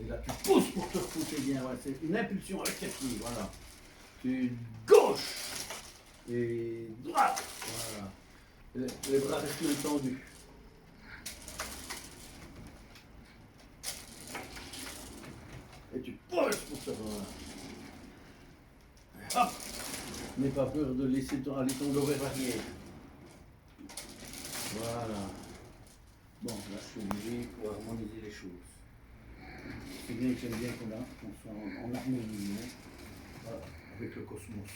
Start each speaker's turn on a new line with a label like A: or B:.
A: Et là, tu pousses pour te repousser bien. Ouais, c'est une impulsion avec tes pieds, voilà. Tu gauche et droite, voilà. Les bras restent bien tendus. Et tu pousses pour te voilà. Et hop, n'aie pas peur de laisser aller ton dos vers l'arrière. Voilà. Bon, là je suis obligé pour harmoniser les choses. C'est bien que j'aime bien qu'on soit en harmonie, hein, voilà, avec le cosmos.